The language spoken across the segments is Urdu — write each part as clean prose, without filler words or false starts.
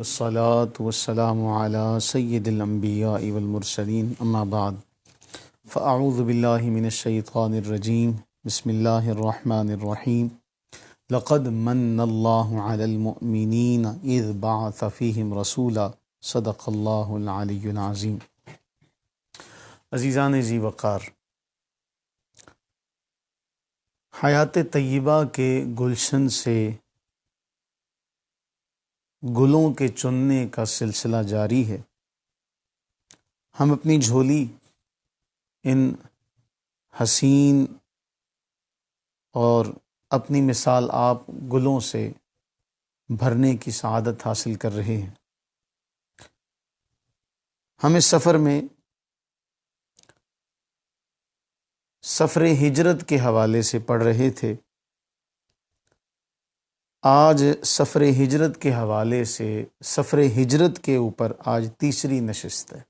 الصلاة والسلام على سید الانبیاء والمرسلین اما بعد فاعوذ باللہ من الشیطان الرجیم بسم اللہ الرحمن الرحیم لقد من اللہ علی المؤمنین اذ بعث فیہم رسولا صدق اللہ العلی العظیم۔ عزیزان ذی وقار، حیات طیبہ کے گلشن سے گلوں کے چننے کا سلسلہ جاری ہے۔ ہم اپنی جھولی ان حسین اور اپنی مثال آپ گلوں سے بھرنے کی سعادت حاصل کر رہے ہیں۔ ہم اس سفر میں سفر ہجرت کے حوالے سے پڑھ رہے تھے۔ آج سفر ہجرت کے حوالے سے سفر ہجرت کے اوپر آج تیسری نشست ہے۔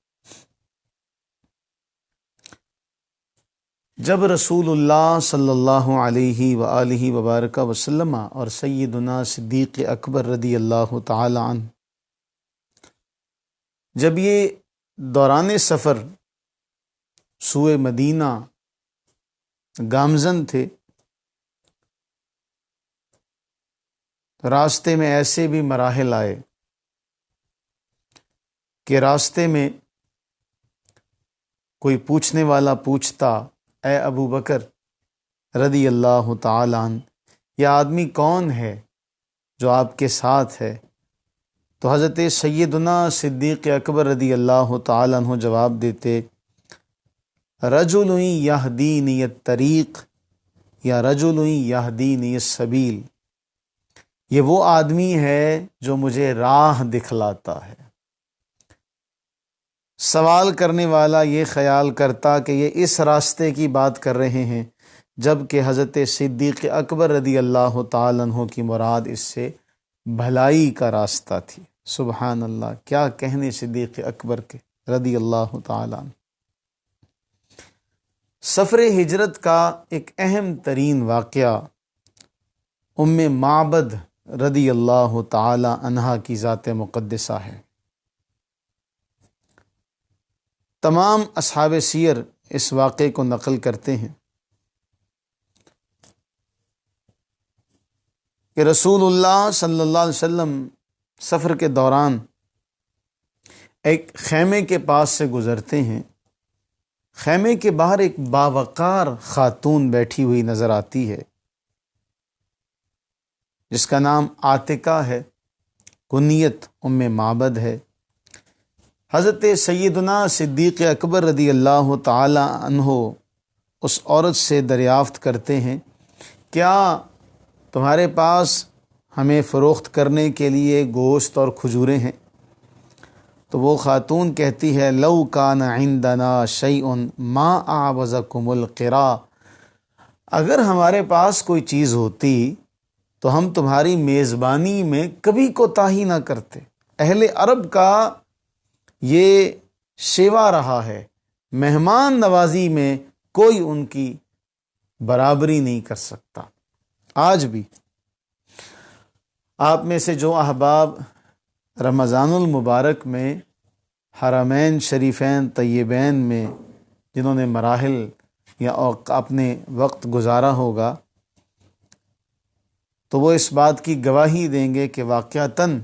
جب رسول اللہ صلی اللہ علیہ وآلہ وبارک وسلم اور سیدنا صدیق اکبر رضی اللہ تعالی عنہ جب یہ دوران سفر سوئے مدینہ گامزن تھے، راستے میں ایسے بھی مراحل آئے کہ راستے میں کوئی پوچھنے والا پوچھتا، اے ابو بکر رضی اللہ تعالی عنہ، یہ آدمی کون ہے جو آپ کے ساتھ ہے؟ تو حضرت سیدنا صدیق اکبر رضی اللہ تعالی عنہ جواب دیتے، رجل یہدینی الطریق یا رجل یہدینی السبیل، یہ وہ آدمی ہے جو مجھے راہ دکھلاتا ہے۔ سوال کرنے والا یہ خیال کرتا کہ یہ اس راستے کی بات کر رہے ہیں، جبکہ حضرت صدیق اکبر رضی اللہ تعالیٰ عنہ کی مراد اس سے بھلائی کا راستہ تھی۔ سبحان اللہ، کیا کہنے صدیق اکبر کے رضی اللہ تعالیٰ عنہ۔ سفر ہجرت کا ایک اہم ترین واقعہ ام معبد رضی اللہ تعالی عنہا کی ذات مقدسہ ہے۔ تمام اصحاب سیر اس واقعے کو نقل کرتے ہیں کہ رسول اللہ صلی اللہ علیہ وسلم سفر کے دوران ایک خیمے کے پاس سے گزرتے ہیں۔ خیمے کے باہر ایک باوقار خاتون بیٹھی ہوئی نظر آتی ہے جس کا نام عاتکہ ہے، کنیت ام معبد ہے۔ حضرت سیدنا صدیق اکبر رضی اللہ تعالی عنہ اس عورت سے دریافت کرتے ہیں، کیا تمہارے پاس ہمیں فروخت کرنے کے لیے گوشت اور کھجوریں ہیں؟ تو وہ خاتون کہتی ہے، لو کان عندنا شیء ما اعوزکم القرا، اگر ہمارے پاس کوئی چیز ہوتی تو ہم تمہاری میزبانی میں کبھی کوتاہی نہ کرتے۔ اہل عرب کا یہ شیوا رہا ہے، مہمان نوازی میں کوئی ان کی برابری نہیں کر سکتا۔ آج بھی آپ میں سے جو احباب رمضان المبارک میں حرمین شریفین طیبین میں جنہوں نے مراحل یا اپنے وقت گزارا ہوگا، تو وہ اس بات کی گواہی دیں گے کہ واقعتاً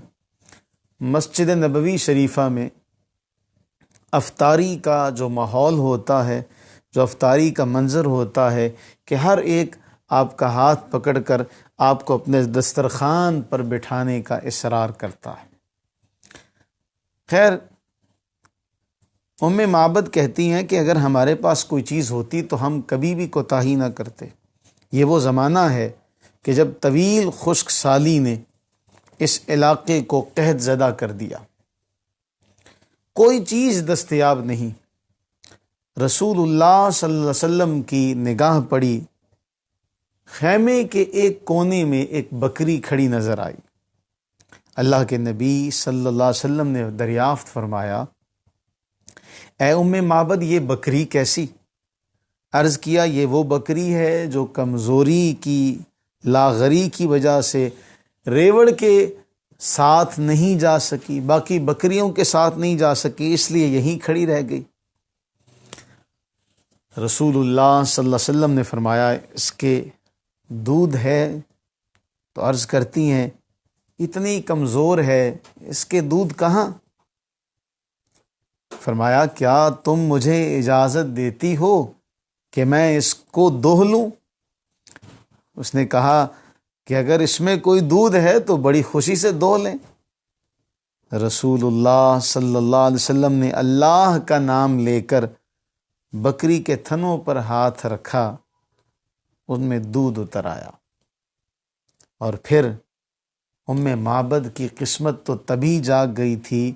مسجد نبوی شریفہ میں افطاری کا جو ماحول ہوتا ہے، جو افطاری کا منظر ہوتا ہے کہ ہر ایک آپ کا ہاتھ پکڑ کر آپ کو اپنے دسترخوان پر بٹھانے کا اصرار کرتا ہے۔ خیر، ام معبد کہتی ہیں کہ اگر ہمارے پاس کوئی چیز ہوتی تو ہم کبھی بھی کوتاہی نہ کرتے۔ یہ وہ زمانہ ہے کہ جب طویل خشک سالی نے اس علاقے کو قحط زدہ کر دیا، کوئی چیز دستیاب نہیں۔ رسول اللہ صلی اللہ علیہ وسلم کی نگاہ پڑی، خیمے کے ایک کونے میں ایک بکری کھڑی نظر آئی۔ اللہ کے نبی صلی اللہ علیہ وسلم نے دریافت فرمایا، اے ام معبد، یہ بکری کیسی؟ عرض کیا، یہ وہ بکری ہے جو کمزوری کی لاغری کی وجہ سے ریوڑ کے ساتھ نہیں جا سکی، باقی بکریوں کے ساتھ نہیں جا سکی، اس لیے یہیں کھڑی رہ گئی۔ رسول اللہ صلی اللہ علیہ وسلم نے فرمایا اس کے دودھ ہے، تو عرض کرتی ہیں اتنی کمزور ہے، اس کے دودھ کہاں؟ فرمایا کیا تم مجھے اجازت دیتی ہو کہ میں اس کو دوہ لوں؟ اس نے کہا کہ اگر اس میں کوئی دودھ ہے تو بڑی خوشی سے دوہ لیں۔ رسول اللہ صلی اللہ علیہ وسلم نے اللہ کا نام لے کر بکری کے تھنوں پر ہاتھ رکھا، ان میں دودھ اتر آیا۔ اور پھر معبد کی قسمت تو تبھی جاگ گئی تھی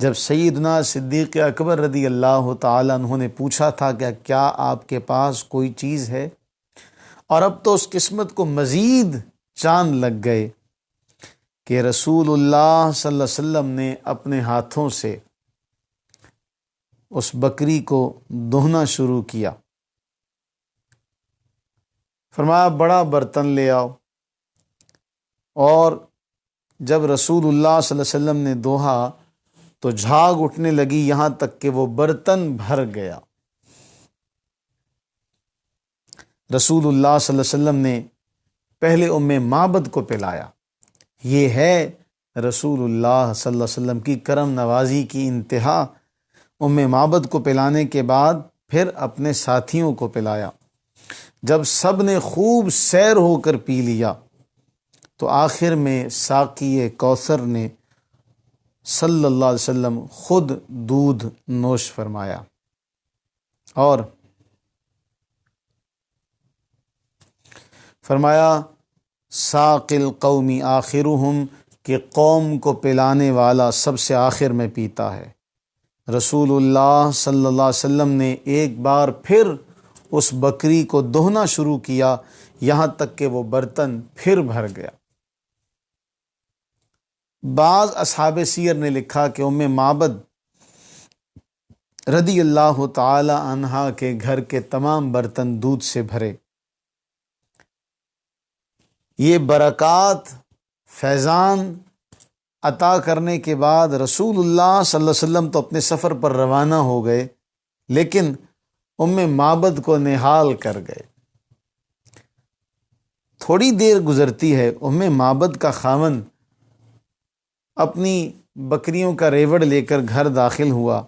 جب سیدنا صدیق اکبر رضی اللہ تعالیٰ عنہ نے پوچھا تھا کہ کیا آپ کے پاس کوئی چیز ہے؟ اور اب تو اس قسمت کو مزید چاند لگ گئے کہ رسول اللہ صلی اللہ علیہ وسلم نے اپنے ہاتھوں سے اس بکری کو دہنا شروع کیا۔ فرمایا بڑا برتن لے آؤ، اور جب رسول اللہ صلی اللہ علیہ وسلم نے دوہا تو جھاگ اٹھنے لگی، یہاں تک کہ وہ برتن بھر گیا۔ رسول اللہ صلی اللہ علیہ وسلم نے پہلے معبد کو پلایا۔ یہ ہے رسول اللہ صلی اللہ علیہ وسلم کی کرم نوازی کی انتہا۔ معبد کو پلانے کے بعد پھر اپنے ساتھیوں کو پلایا۔ جب سب نے خوب سیر ہو کر پی لیا تو آخر میں ساقی کوثر نے صلی اللہ علیہ وسلم خود دودھ نوش فرمایا، اور فرمایا ساقی القوم آخرہم، کہ قوم کو پلانے والا سب سے آخر میں پیتا ہے۔ رسول اللہ صلی اللہ علیہ وسلم نے ایک بار پھر اس بکری کو دہنا شروع کیا، یہاں تک کہ وہ برتن پھر بھر گیا۔ بعض اصحاب سیر نے لکھا کہ معبد رضی اللہ تعالی عنہا کے گھر کے تمام برتن دودھ سے بھرے۔ یہ برکات فیضان عطا کرنے کے بعد رسول اللہ صلی اللہ علیہ وسلم تو اپنے سفر پر روانہ ہو گئے، لیکن معبد کو نہال کر گئے۔ تھوڑی دیر گزرتی ہے، معبد کا خاوند اپنی بکریوں کا ریوڑ لے کر گھر داخل ہوا،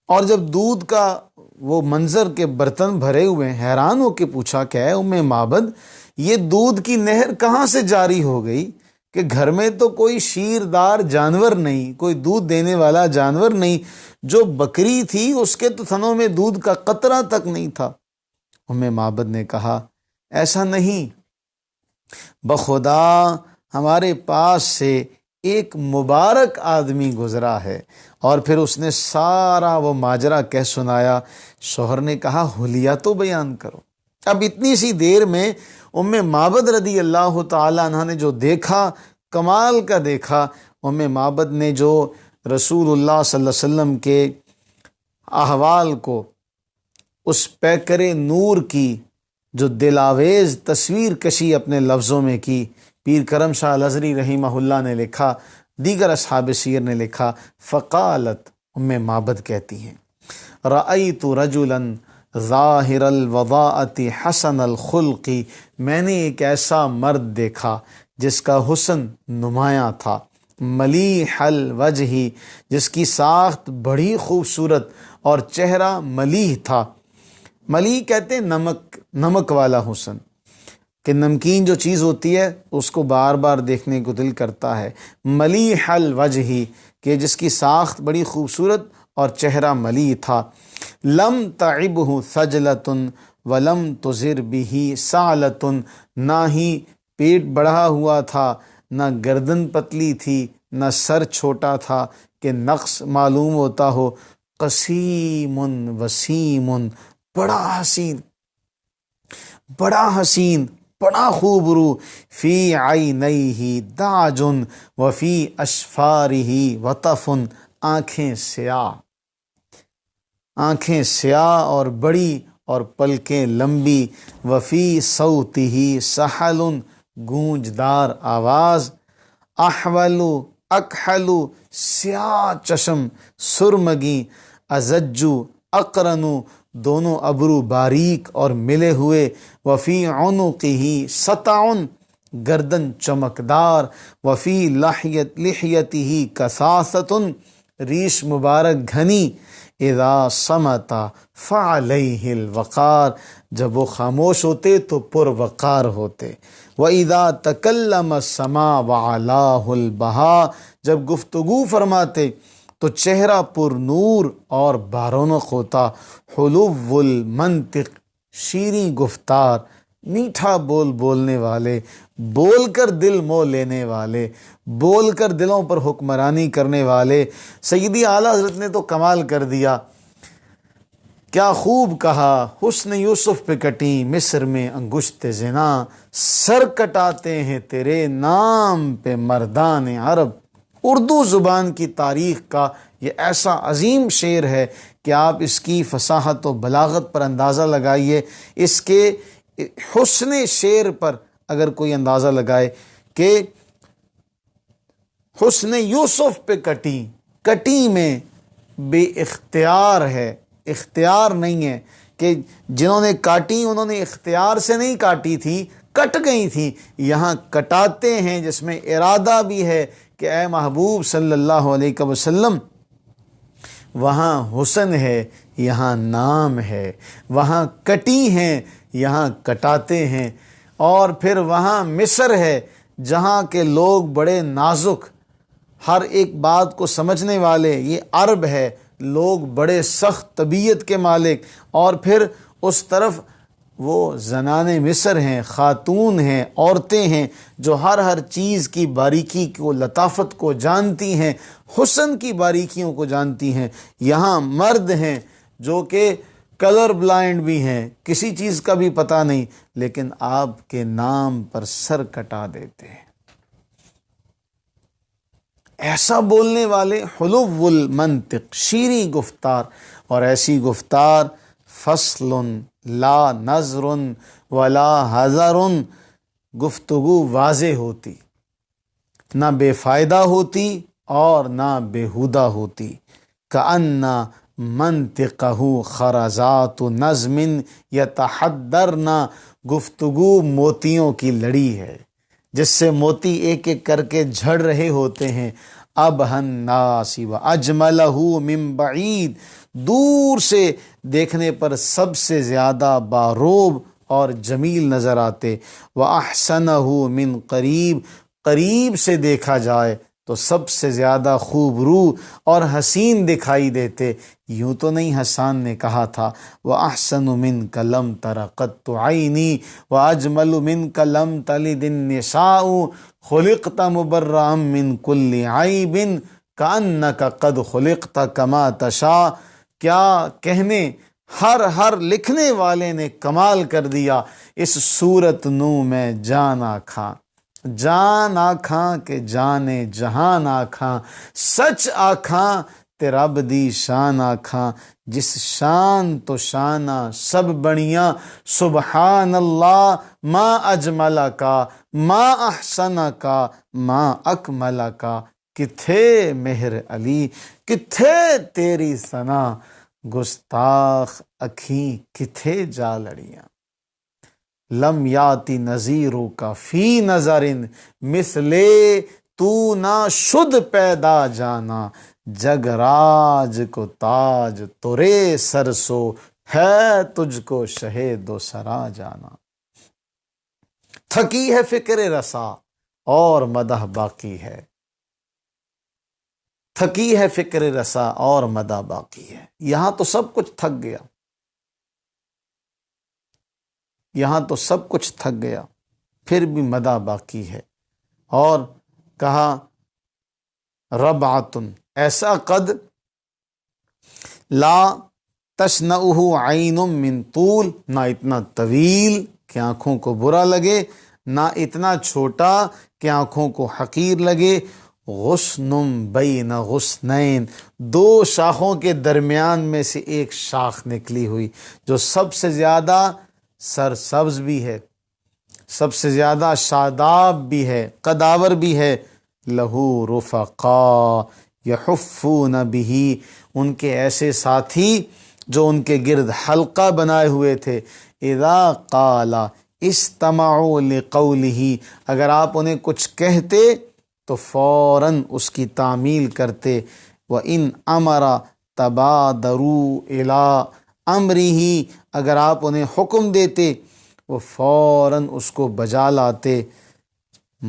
اور جب دودھ کا وہ منظر کے برتن بھرے ہوئے، حیران ہو کے پوچھا کہ اے معبد، یہ دودھ کی نہر کہاں سے جاری ہو گئی کہ گھر میں تو کوئی شیردار جانور نہیں، کوئی دودھ دینے والا جانور نہیں، جو بکری تھی اس کے تو تھنوں میں دودھ کا قطرہ تک نہیں تھا۔ معبد نے کہا ایسا نہیں، بخدا ہمارے پاس سے ایک مبارک آدمی گزرا ہے، اور پھر اس نے سارا وہ ماجرا کہہ سنایا۔ شوہر نے کہا حلیہ تو بیان کرو۔ اب اتنی سی دیر میں معبد رضی اللہ تعالی عنہ نے جو دیکھا، کمال کا دیکھا۔ معبد نے جو رسول اللہ صلی اللہ علیہ وسلم کے احوال کو، اس پیکر نور کی جو دلاویز تصویر کشی اپنے لفظوں میں کی، پیر کرم شاہ الازہری رحمہ اللہ نے لکھا، دیگر اصحاب سیر نے لکھا، فقالت معبد کہتی ہیں رأیت رجلا ظاہر الوضاءۃ حسن الخلق، میں نے ایک ایسا مرد دیکھا جس کا حسن نمایاں تھا، ملیح الوجہ، جس کی ساخت بڑی خوبصورت اور چہرہ ملیح تھا۔ ملیح کہتے ہیں نمک والا حسن، کہ نمکین جو چیز ہوتی ہے اس کو بار بار دیکھنے کو دل کرتا ہے۔ ملیح الوجہ، کہ جس کی ساخت بڑی خوبصورت اور چہرہ ملیح تھا۔ لم تعبہ ثجلۃ ولم تضر بہ سعلۃ، نہ ہی پیٹ بڑھا ہوا تھا، نہ گردن پتلی تھی، نہ سر چھوٹا تھا کہ نقص معلوم ہوتا ہو۔ قسیم وسیم، بڑا حسین، بڑا خوب رو، فی عینیہ داج وفی اشفارہ وطف، آنکھیں سیاہ اور بڑی اور پلکیں لمبی، وفی صوتہ سحل، گونجدار آواز، احولو اکحلو سیاہ چشم سرمگی، ازجو اقرنو دونوں ابرو باریک اور ملے ہوئے، وفی عنقہ سطعن گردن چمکدار، وفی لحیتہ کثاثۃ ریش مبارک گھنی، اذا صمت فعلیہ الوقار جب وہ خاموش ہوتے تو پروقار ہوتے، وَإِذَا تَكَلَّمَ السَّمَا وَعَلَاهُ الْبَهَا جب گفتگو فرماتے تو چہرہ پر نور اور بارونق ہوتا، حلو المنطق شیریں گفتار، میٹھا بول بولنے والے، بول کر دل مو لینے والے، بول کر دلوں پر حکمرانی کرنے والے۔ سیدی اعلیٰ حضرت نے تو کمال کر دیا، کیا خوب کہا، حسن یوسف پہ کٹی مصر میں انگشت زنا، سر کٹاتے ہیں تیرے نام پہ مردان عرب۔ اردو زبان کی تاریخ کا یہ ایسا عظیم شعر ہے کہ آپ اس کی فصاحت و بلاغت پر اندازہ لگائیے، اس کے حسن شعر پر اگر کوئی اندازہ لگائے کہ حسن یوسف پہ کٹی، کٹی میں بے اختیار ہے، اختیار نہیں ہے کہ جنہوں نے کاٹی انہوں نے اختیار سے نہیں کاٹی تھی، کٹ گئی تھی، یہاں کٹاتے ہیں جس میں ارادہ بھی ہے کہ اے محبوب صلی اللہ علیہ وسلم وہاں حسن ہے، یہاں نام ہے، وہاں کٹی ہیں یہاں کٹاتے ہیں، اور پھر وہاں مصر ہے جہاں کے لوگ بڑے نازک، ہر ایک بات کو سمجھنے والے، یہ عرب ہے، لوگ بڑے سخت طبیعت کے مالک، اور پھر اس طرف وہ زنان مصر ہیں، خاتون ہیں، عورتیں ہیں جو ہر چیز کی باریکی کو، لطافت کو جانتی ہیں، حسن کی باریکیوں کو جانتی ہیں۔ یہاں مرد ہیں جو کہ کلر بلائنڈ بھی ہیں، کسی چیز کا بھی پتہ نہیں، لیکن آپ کے نام پر سر کٹا دیتے ہیں۔ ایسا بولنے والے، حلو المنطق شیریں گفتار، اور ایسی گفتار فصل لا نظر ولا حذر گفتگو واضح ہوتی، نہ بے فائدہ ہوتی اور نہ بیہودہ ہوتی، کأن منطقہ خرزات نظم یتحدرن گفتگو موتیوں کی لڑی ہے جس سے موتی ایک ایک کر کے جھڑ رہے ہوتے ہیں۔ ابہى الناس واجملہ من بعید دور سے دیکھنے پر سب سے زیادہ باروب اور جمیل نظر آتے، وَأَحْسَنَهُ مِنْ قریب قریب سے دیکھا جائے تو سب سے زیادہ خوبرو اور حسین دکھائی دیتے۔ یوں تو نہیں حسان نے کہا تھا وَأَحْسَنُ مِنْكَ لَمْ تَرَ قَطُّ عَيْنِي وَأَجْمَلُ مِنْكَ لَمْ تَلِدِ النِّسَاءُ خُلِقْتَ مُبَرَّأً مِنْ كُلِّ عَيْبٍ كَأَنَّكَ قَدْ خُلِقْتَ كَمَا تَشَاءُ۔ کیا کہنے، ہر لکھنے والے نے کمال کر دیا۔ اس صورت نو میں جان آکھاں، جان آکھاں کہ جانے جہان آکھاں، سچ آکھاں تے رب دی شان آکھاں، جس شان تو شانہ سب بڑیاں، سبحان اللہ ما اجملہ کا ما احسنہ کا ما اکملہ کا، کتھے مہر علی کتھے تیری ثنا، گستاخ اکھیں کتھے جا لڑیاں، لم یاتی نظیرو کا فی نظرن مثلے تو نہ شد پیدا جانا، جگ راج کو تاج تورے سرسو ہے تجھ کو شہ دو سرا جانا۔ تھکی ہے فکر رسا اور مدح باقی ہے، تھکی ہے فکر رسا اور مدح باقی ہے۔ یہاں تو سب کچھ تھک گیا، یہاں تو سب کچھ تھک گیا، پھر بھی مدح باقی ہے۔ اور کہا ربعۃ ایسا قد لا تشنعہ عین من طول، نہ اتنا طویل کہ آنکھوں کو برا لگے، نہ اتنا چھوٹا کہ آنکھوں کو حقیر لگے، غصن بین غصنین دو شاخوں کے درمیان میں سے ایک شاخ نکلی ہوئی جو سب سے زیادہ سرسبز بھی ہے، سب سے زیادہ شاداب بھی ہے، قداور بھی ہے، لہو رفقا یحفون بہ، ان کے ایسے ساتھی جو ان کے گرد حلقہ بنائے ہوئے تھے، اذا قال استمعوا لقولہ، اگر آپ انہیں کچھ کہتے تو فوراً اس کی تعمیل کرتے، وَإِنْ أَمَرَ تَبَادَرُوا إِلَىٰ أَمْرِهِ، اگر آپ انہیں حکم دیتے وہ فوراً اس کو بجا لاتے،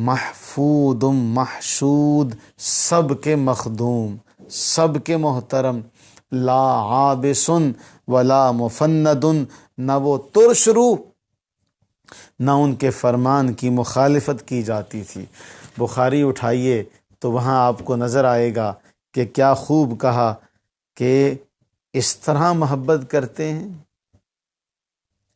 محفوظ محشود، سب کے مخدوم، سب کے محترم، لا عابس ولا مفند، نہ وہ ترش رو نہ ان کے فرمان کی مخالفت کی جاتی تھی۔ بخاری اٹھائیے تو وہاں آپ کو نظر آئے گا کہ کیا خوب کہا کہ اس طرح محبت کرتے ہیں،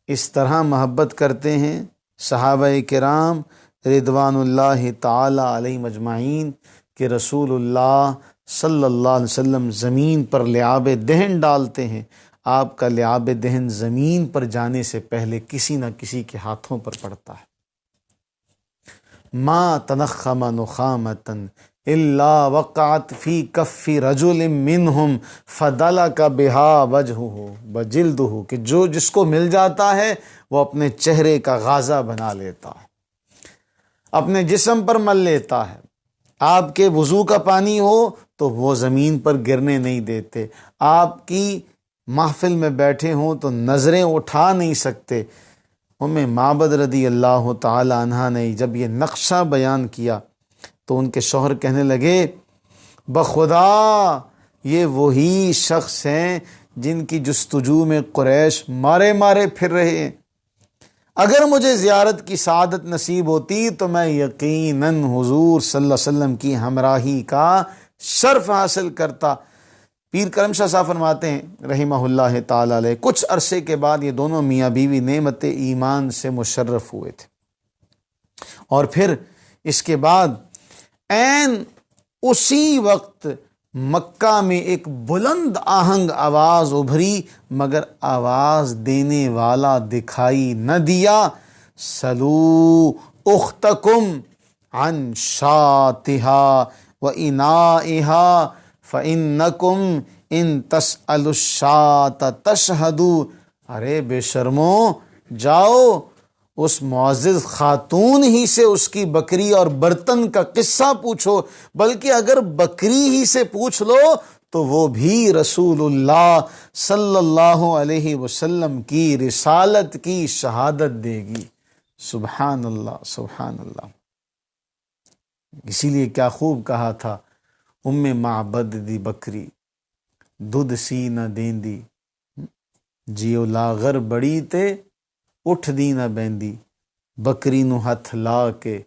اس طرح محبت کرتے ہیں صحابہ کرام رضوان اللہ تعالی علیہم اجمعین کہ رسول اللہ صلی اللہ علیہ وسلم زمین پر لعاب دہن ڈالتے ہیں، آپ کا لعاب دہن زمین پر جانے سے پہلے کسی نہ کسی کے ہاتھوں پر پڑتا ہے۔ ما تنخم نخامۃ الا وقعت فی کف رجل منہم فدلک بہا وجہہ وجلدہ، کہ جو جس کو مل جاتا ہے وہ اپنے چہرے کا غازہ بنا لیتا ہے، اپنے جسم پر مل لیتا ہے۔ آپ کے وضو کا پانی ہو تو وہ زمین پر گرنے نہیں دیتے، آپ کی محفل میں بیٹھے ہوں تو نظریں اٹھا نہیں سکتے۔ معبد رضی اللہ تعالی عنہ نے جب یہ نقشہ بیان کیا تو ان کے شوہر کہنے لگے بخدا یہ وہی شخص ہیں جن کی جستجو میں قریش مارے مارے پھر رہے ہیں، اگر مجھے زیارت کی سعادت نصیب ہوتی تو میں یقیناً حضور صلی اللہ علیہ وسلم کی ہمراہی کا شرف حاصل کرتا۔ پیر کرم شاہ صاحب فرماتے ہیں رحمہ اللہ تعالی علیہ، کچھ عرصے کے بعد یہ دونوں میاں بیوی نعمت ایمان سے مشرف ہوئے تھے، اور پھر اس کے بعد عین اسی وقت مکہ میں ایک بلند آہنگ آواز ابھری، مگر آواز دینے والا دکھائی نہ دیا، سلو اختکم عن شاتہا وانائہا فانکم ان تسألوا الشاۃ تشہدوا، ارے بے شرمو جاؤ اس معزز خاتون ہی سے اس کی بکری اور برتن کا قصہ پوچھو، بلکہ اگر بکری ہی سے پوچھ لو تو وہ بھی رسول اللہ صلی اللہ علیہ وسلم کی رسالت کی شہادت دے گی۔ سبحان اللہ سبحان اللہ۔ اسی لیے کیا خوب کہا تھا معبد دی بکری دودھ سی نہ دیندی، جیو لاغر بڑی تے اٹھ دی نہ بیندی، بکری نو ہتھ لا کے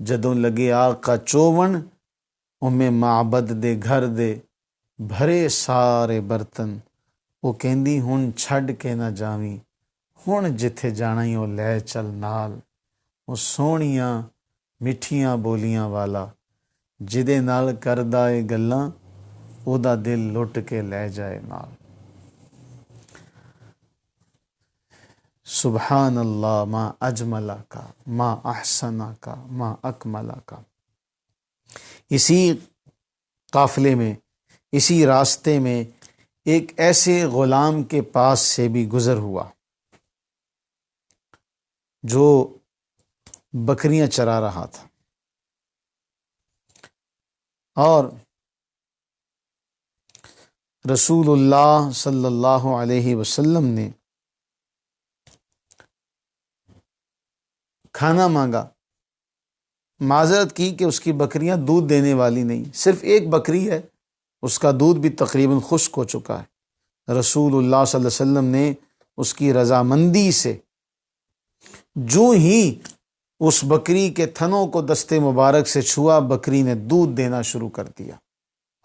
جدوں لگے آقا چوون، معبد دے گھر دے بھرے سارے برتن، وہ کہندی ہن چھڈ کے نہ جاویں، ہن جتھے جانا ہی وہ لے چل نال، وہ سونیاں مٹھیاں بولیاں والا جدے نال کردا اے گلاں، او دا دل لٹ کے لے جائے نال۔ سبحان اللہ ما اجملہ کا ما احسنہ کا ما اکملہ کا۔ اسی قافلے میں، اسی راستے میں ایک ایسے غلام کے پاس سے بھی گزر ہوا جو بکریاں چرا رہا تھا، اور رسول اللہ صلی اللہ علیہ وسلم نے کھانا مانگا، معذرت کی کہ اس کی بکریاں دودھ دینے والی نہیں، صرف ایک بکری ہے، اس کا دودھ بھی تقریباً خشک ہو چکا ہے۔ رسول اللہ صلی اللہ علیہ وسلم نے اس کی رضامندی سے جو ہی اس بکری کے تھنوں کو دستے مبارک سے چھوا، بکری نے دودھ دینا شروع کر دیا۔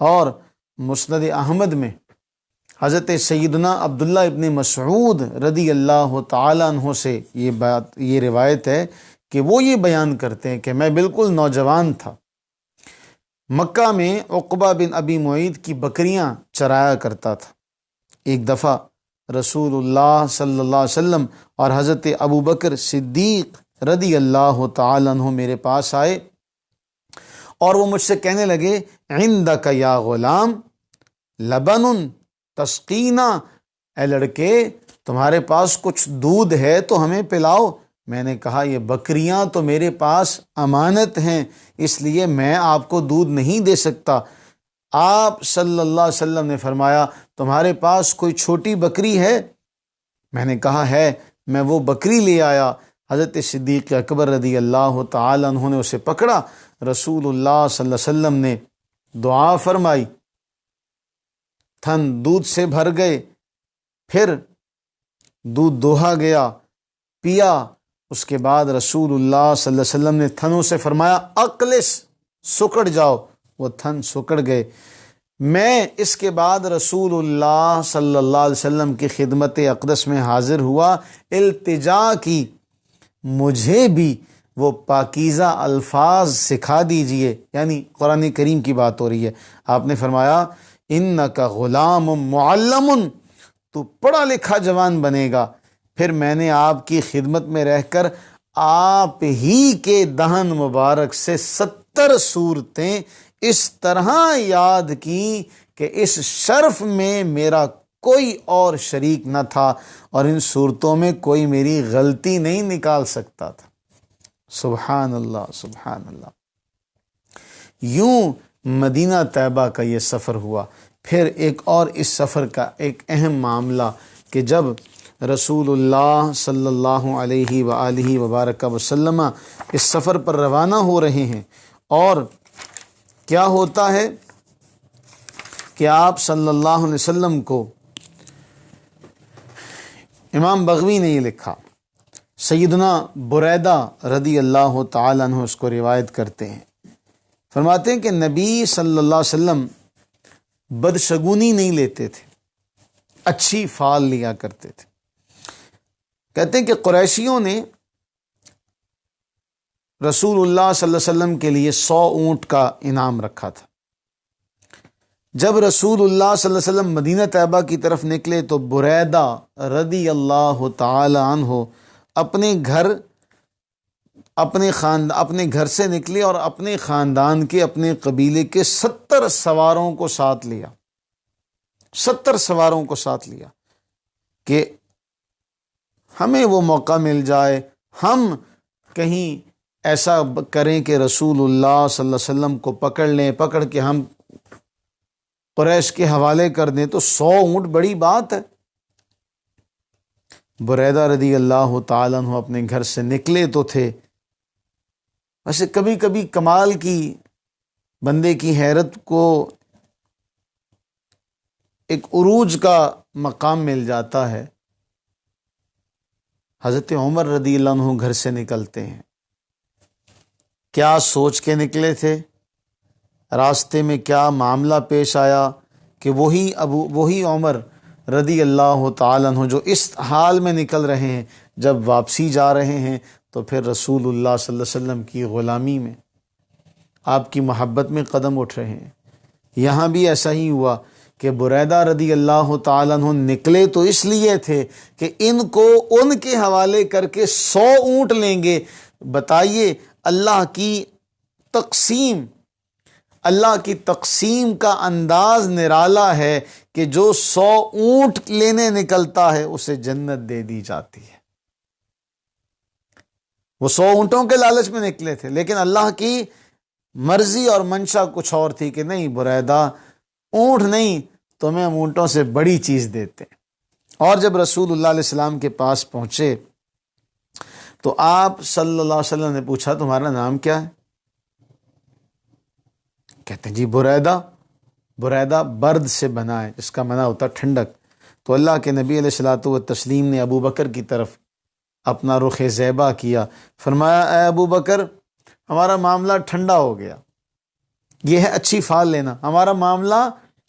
اور مسند احمد میں حضرت سیدنا عبداللہ ابن مسعود رضی اللہ تعالیٰ عنہ سے یہ روایت ہے کہ وہ یہ بیان کرتے ہیں کہ میں بالکل نوجوان تھا، مکہ میں عقبہ بن ابی معیط کی بکریاں چرایا کرتا تھا۔ ایک دفعہ رسول اللہ صلی اللہ علیہ وسلم اور حضرت ابوبکر صدیق رضی اللہ تعالیٰ عنہ میرے پاس آئے اور وہ مجھ سے کہنے لگے عندک یا غلام لبن تسقینا، اے لڑکے تمہارے پاس کچھ دودھ ہے تو ہمیں پلاؤ۔ میں نے کہا یہ بکریاں تو میرے پاس امانت ہیں، اس لیے میں آپ کو دودھ نہیں دے سکتا۔ آپ صلی اللہ علیہ وسلم نے فرمایا تمہارے پاس کوئی چھوٹی بکری ہے؟ میں نے کہا ہے۔ میں وہ بکری لے آیا۔ حضرت صدیق اکبر رضی اللہ تعالی عنہ نے اسے پکڑا، رسول اللہ صلی اللہ علیہ وسلم نے دعا فرمائی، تھن دودھ سے بھر گئے، پھر دودھ دوہا گیا، پیا۔ اس کے بعد رسول اللہ صلی اللہ علیہ وسلم نے تھنوں سے فرمایا اقلس، سکڑ جاؤ۔ وہ تھن سکڑ گئے۔ میں اس کے بعد رسول اللہ صلی اللہ علیہ وسلم کی خدمت اقدس میں حاضر ہوا، التجا کی مجھے بھی وہ پاکیزہ الفاظ سکھا دیجئے، یعنی قرآن کریم کی بات ہو رہی ہے۔ آپ نے فرمایا انک غلام معلم، تو پڑھا لکھا جوان بنے گا۔ پھر میں نے آپ کی خدمت میں رہ کر آپ ہی کے دہن مبارک سے 70 صورتیں اس طرح یاد کی کہ اس شرف میں میرا کوئی اور شریک نہ تھا اور ان صورتوں میں کوئی میری غلطی نہیں نکال سکتا تھا۔ سبحان اللہ، سبحان اللہ۔ یوں مدینہ طیبہ کا یہ سفر ہوا۔ پھر ایک اور اس سفر کا ایک اہم معاملہ کہ جب رسول اللہ صلی اللہ علیہ وآلہ وبارک وسلم اس سفر پر روانہ ہو رہے ہیں، اور کیا ہوتا ہے کہ آپ صلی اللہ علیہ وسلم کو امام بغوی نے یہ لکھا، سیدنا بریدہ رضی اللہ تعالیٰ عنہ اس کو روایت کرتے ہیں، فرماتے ہیں کہ نبی صلی اللہ علیہ وسلم بدشگونی نہیں لیتے تھے، اچھی فال لیا کرتے تھے۔ کہتے ہیں کہ قریشیوں نے رسول اللہ صلی اللہ علیہ وسلم کے لیے 100 اونٹ کا انعام رکھا تھا۔ جب رسول اللہ صلی اللہ علیہ وسلم مدینہ طیبہ کی طرف نکلے تو بریدہ رضی اللہ تعالی عنہ اپنے گھر سے نکلے اور اپنے خاندان کے، اپنے قبیلے کے 70 سواروں کو ساتھ لیا، 70 سواروں کو ساتھ لیا کہ ہمیں وہ موقع مل جائے، ہم کہیں ایسا کریں کہ رسول اللہ صلی اللہ علیہ وسلم کو پکڑ لیں، پکڑ کے ہم قریش کے حوالے کر دیں تو 100 اونٹ بڑی بات ہے۔ بریدہ رضی اللہ تعالیٰ عنہ اپنے گھر سے نکلے تو تھے، ویسے کبھی کبھی کمال کی بندے کی حیرت کو ایک عروج کا مقام مل جاتا ہے۔ حضرت عمر رضی اللہ عنہ گھر سے نکلتے ہیں، کیا سوچ کے نکلے تھے، راستے میں کیا معاملہ پیش آیا کہ وہی عمر رضی اللہ تعالیٰ عنہ جو اس حال میں نکل رہے ہیں، جب واپسی جا رہے ہیں تو پھر رسول اللہ صلی اللہ علیہ وسلم کی غلامی میں، آپ کی محبت میں قدم اٹھ رہے ہیں۔ یہاں بھی ایسا ہی ہوا کہ بریدہ رضی اللہ تعالیٰ عنہ نکلے تو اس لیے تھے کہ ان کو ان کے حوالے کر کے 100 اونٹ لیں گے۔ بتائیے اللہ کی تقسیم کا انداز نرالا ہے کہ جو 100 اونٹ لینے نکلتا ہے اسے جنت دے دی جاتی ہے۔ وہ 100 اونٹوں کے لالچ میں نکلے تھے، لیکن اللہ کی مرضی اور منشا کچھ اور تھی کہ نہیں بریدہ، اونٹ نہیں، تمہیں ہم اونٹوں سے بڑی چیز دیتے ہیں۔ اور جب رسول اللہ علیہ السلام کے پاس پہنچے تو آپ صلی اللہ علیہ وسلم نے پوچھا تمہارا نام کیا ہے؟ کہتے ہیں جی بریدہ برد سے بنا ہے، جس کا معنی ہوتا ہے ٹھنڈک۔ تو اللہ کے نبی علیہ الصلوۃ والتسلیم نے ابو بکر کی طرف اپنا رخ زیبا کیا، فرمایا اے ابو بکر ہمارا معاملہ ٹھنڈا ہو گیا، یہ ہے اچھی فال لینا، ہمارا معاملہ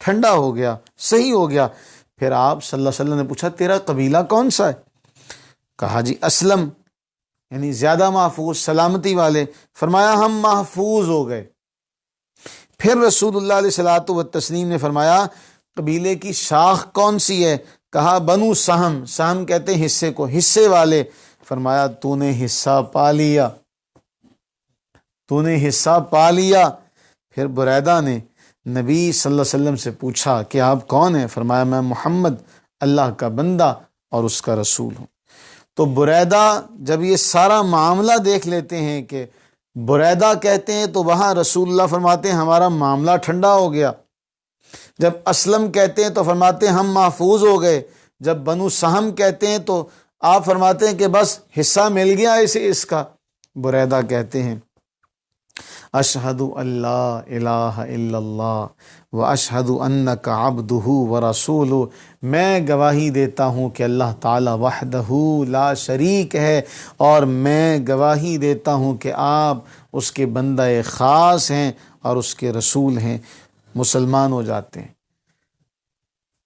ٹھنڈا ہو گیا، صحیح ہو گیا۔ پھر آپ صلی اللہ علیہ وسلم نے پوچھا تیرا قبیلہ کون سا ہے؟ کہا جی اسلم، یعنی زیادہ محفوظ، سلامتی والے۔ فرمایا ہم محفوظ ہو گئے۔ پھر رسول اللہ علیہ الصلوۃ والتسلیم نے فرمایا قبیلے کی شاخ کون سی ہے؟ کہا بنو سہم، سہم کہتے ہیں حصے کو، حصے والے۔ فرمایا تو نے حصہ پا لیا، تو نے حصہ پا لیا۔ پھر بریدہ نے نبی صلی اللہ علیہ وسلم سے پوچھا کہ آپ کون ہیں؟ فرمایا میں محمد اللہ کا بندہ اور اس کا رسول ہوں۔ تو بریدہ جب یہ سارا معاملہ دیکھ لیتے ہیں کہ بریدہ کہتے ہیں تو وہاں رسول اللہ فرماتے ہیں ہمارا معاملہ ٹھنڈا ہو گیا۔ جب اسلم کہتے ہیں تو فرماتے ہیں ہم محفوظ ہو گئے۔ جب بنو سہم کہتے ہیں تو آپ فرماتے ہیں کہ بس حصہ مل گیا اسے اس کا۔ بریدہ کہتے ہیں اشہد اللہ الہ الا اللہ و اشہد انک عبدہ و رسولہ، میں گواہی دیتا ہوں کہ اللہ تعالی وحدہ لا شریک ہے، اور میں گواہی دیتا ہوں کہ آپ اس کے بندہ خاص ہیں اور اس کے رسول ہیں۔ مسلمان ہو جاتے ہیں،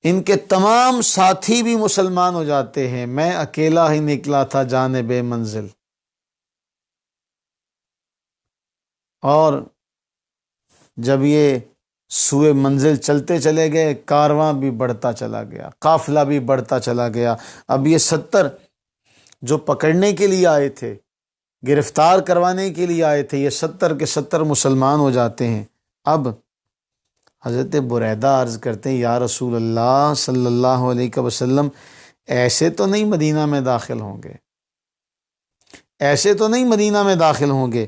ان کے تمام ساتھی بھی مسلمان ہو جاتے ہیں، میں اکیلا ہی نکلا تھا جانب منزل۔ اور جب یہ سوئے منزل چلتے چلے گئے، کارواں بھی بڑھتا چلا گیا، قافلہ بھی بڑھتا چلا گیا۔ اب یہ 70 جو پکڑنے کے لیے آئے تھے، گرفتار کروانے کے لیے آئے تھے، یہ 70 کے 70 مسلمان ہو جاتے ہیں۔ اب حضرت بریدہ عرض کرتے ہیں یا رسول اللہ صلی اللہ علیہ وسلم، ایسے تو نہیں مدینہ میں داخل ہوں گے، ایسے تو نہیں مدینہ میں داخل ہوں گے۔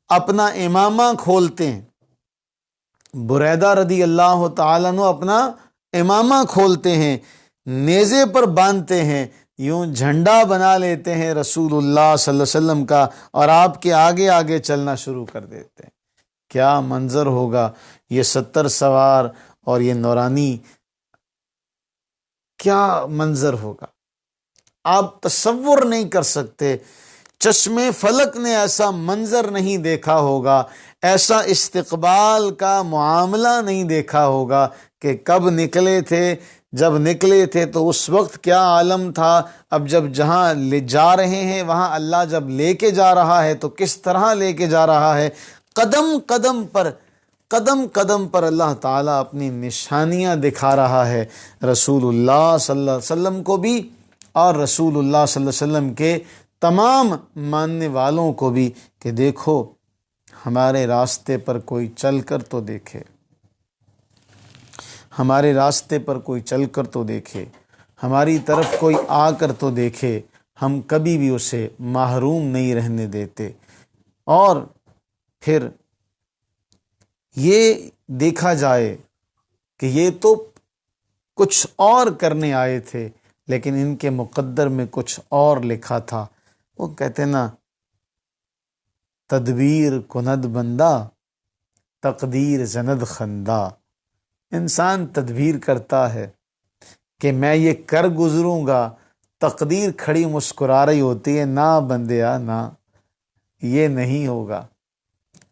اپنا امامہ کھولتے ہیں، بریدہ رضی اللہ تعالیٰ عنہ اپنا امامہ کھولتے ہیں، نیزے پر باندھتے ہیں، یوں جھنڈا بنا لیتے ہیں رسول اللہ صلی اللہ علیہ وسلم کا، اور آپ کے آگے آگے چلنا شروع کر دیتے ہیں۔ کیا منظر ہوگا یہ 70 سوار اور یہ نورانی، کیا منظر ہوگا آپ تصور نہیں کر سکتے۔ چشم فلک نے ایسا منظر نہیں دیکھا ہوگا، ایسا استقبال کا معاملہ نہیں دیکھا ہوگا کہ کب نکلے تھے، جب نکلے تھے تو اس وقت کیا عالم تھا، اب جب جہاں لے جا رہے ہیں وہاں اللہ جب لے کے جا رہا ہے تو کس طرح لے کے جا رہا ہے۔ قدم قدم پر اللہ تعالیٰ اپنی نشانیاں دکھا رہا ہے رسول اللہ صلی اللہ علیہ وسلم کو بھی، اور رسول اللہ صلی اللہ علیہ وسلم کے تمام ماننے والوں کو بھی، کہ دیکھو ہمارے راستے پر کوئی چل کر تو دیکھے، ہمارے راستے پر کوئی چل کر تو دیکھے، ہماری طرف کوئی آ کر تو دیکھے، ہم کبھی بھی اسے محروم نہیں رہنے دیتے۔ اور پھر یہ دیکھا جائے کہ یہ تو کچھ اور کرنے آئے تھے لیکن ان کے مقدر میں کچھ اور لکھا تھا۔ وہ کہتے نا تدبیر کند بندہ تقدیر زند خندہ، انسان تدبیر کرتا ہے کہ میں یہ کر گزروں گا، تقدیر کھڑی مسکرا رہی ہوتی ہے، نہ بندیا نہ، یہ نہیں ہوگا،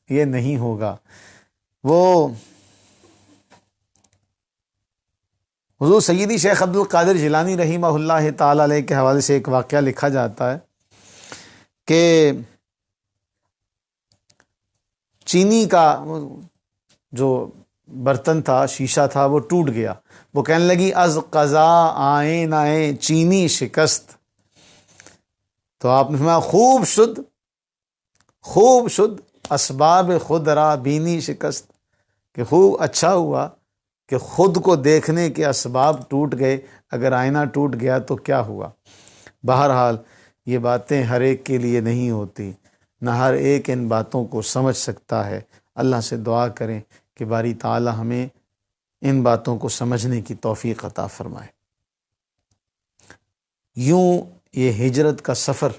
یہ نہیں ہوگا۔ وہ حضور سیدی شیخ عبد القادر جیلانی رحمہ اللہ تعالی علیہ کے حوالے سے ایک واقعہ لکھا جاتا ہے کہ چینی کا جو برتن تھا، شیشہ تھا، وہ ٹوٹ گیا۔ وہ کہنے لگی از قضا آئیں نہ چینی شکست۔ تو آپ نے فرمایا خوب شد اسباب خود را بینی شکست، کہ خوب اچھا ہوا کہ خود کو دیکھنے کے اسباب ٹوٹ گئے، اگر آئینہ ٹوٹ گیا تو کیا ہوا۔ بہرحال یہ باتیں ہر ایک کے لیے نہیں ہوتی، نہ ہر ایک ان باتوں کو سمجھ سکتا ہے۔ اللہ سے دعا کریں کہ باری تعالی ہمیں ان باتوں کو سمجھنے کی توفیق عطا فرمائے۔ یوں یہ ہجرت کا سفر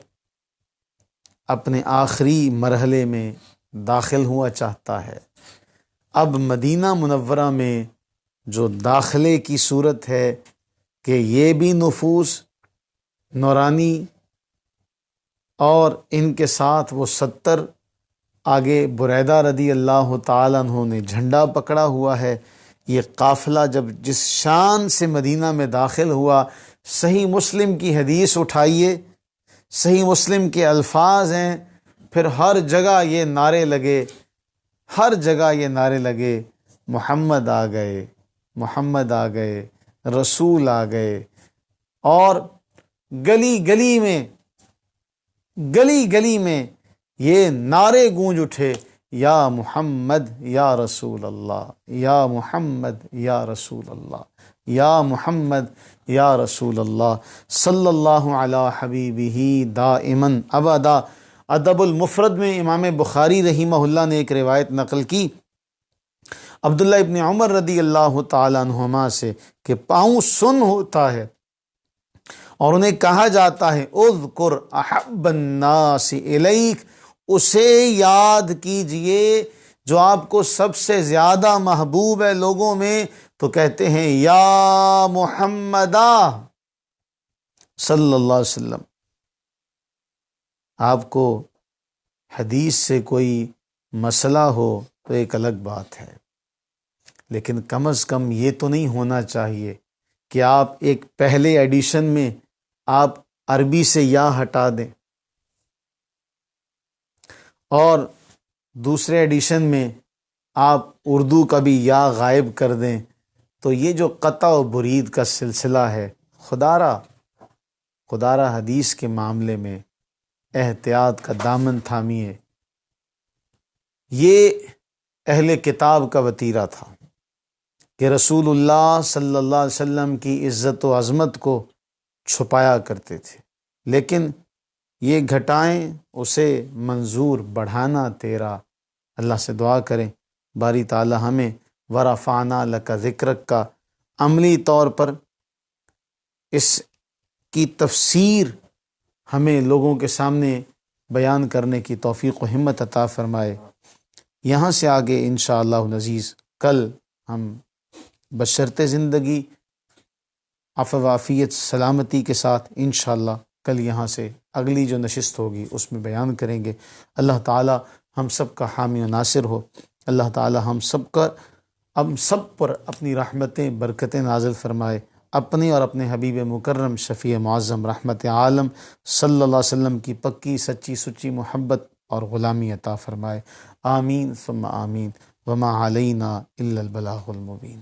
اپنے آخری مرحلے میں داخل ہوا چاہتا ہے۔ اب مدینہ منورہ میں جو داخلے کی صورت ہے کہ یہ بھی نفوس نورانی اور ان کے ساتھ وہ 70 آگے بریدہ رضی اللہ تعالیٰ عنہ نے جھنڈا پکڑا ہوا ہے۔ یہ قافلہ جب جس شان سے مدینہ میں داخل ہوا، صحیح مسلم کی حدیث اٹھائیے، صحیح مسلم کے الفاظ ہیں، پھر ہر جگہ یہ نعرے لگے، ہر جگہ یہ نعرے لگے، محمد آ گئے، محمد آ گئے، رسول آ گئے۔ اور گلی گلی میں یہ نعرے گونج اٹھے یا محمد یا رسول اللہ، یا محمد یا رسول اللہ، یا محمد یا رسول اللہ، صلی اللہ علی حبیبہ دائما ابدا۔ ادب المفرد میں امام بخاری رحمہ اللہ نے ایک روایت نقل کی عبداللہ ابن عمر رضی اللہ تعالیٰ عنہما سے کہ پاؤں سن ہوتا ہے اور انہیں کہا جاتا ہے اذکر احب الناس الیک، اسے یاد کیجئے جو آپ کو سب سے زیادہ محبوب ہے لوگوں میں، تو کہتے ہیں یا محمدہ صلی اللہ علیہ وسلم۔ آپ کو حدیث سے کوئی مسئلہ ہو تو ایک الگ بات ہے، لیکن کم از کم یہ تو نہیں ہونا چاہیے کہ آپ ایک پہلے ایڈیشن میں آپ عربی سے یا ہٹا دیں اور دوسرے ایڈیشن میں آپ اردو کا بھی یا غائب کر دیں، تو یہ جو قطع و برید کا سلسلہ ہے، خدارہ حدیث کے معاملے میں احتیاط کا دامن تھامیے۔ یہ اہل کتاب کا وتیرہ تھا کہ رسول اللہ صلی اللہ علیہ وسلم کی عزت و عظمت کو چھپایا کرتے تھے، لیکن یہ گھٹائیں اسے منظور بڑھانا تیرا۔ اللہ سے دعا کریں باری تعالی ہمیں ورفعنا لک ذکرک کا عملی طور پر اس کی تفسیر ہمیں لوگوں کے سامنے بیان کرنے کی توفیق و ہمت عطا فرمائے۔ یہاں سے آگے انشاءاللہ العزیز کل ہم بشرط زندگی عفو وعافیت سلامتی کے ساتھ انشاءاللہ کل یہاں سے اگلی جو نشست ہوگی اس میں بیان کریں گے۔ اللہ تعالی ہم سب کا حامی و ناصر ہو۔ اللہ تعالی ہم سب پر اپنی رحمتیں برکتیں نازل فرمائے، اپنے اور اپنے حبیب مکرم شفیع معظم رحمت عالم صلی اللہ علیہ وسلم کی پکی سچی سچی محبت اور غلامی عطا فرمائے۔ آمین ثم آمین، وما علینا الا البلاغ المبین۔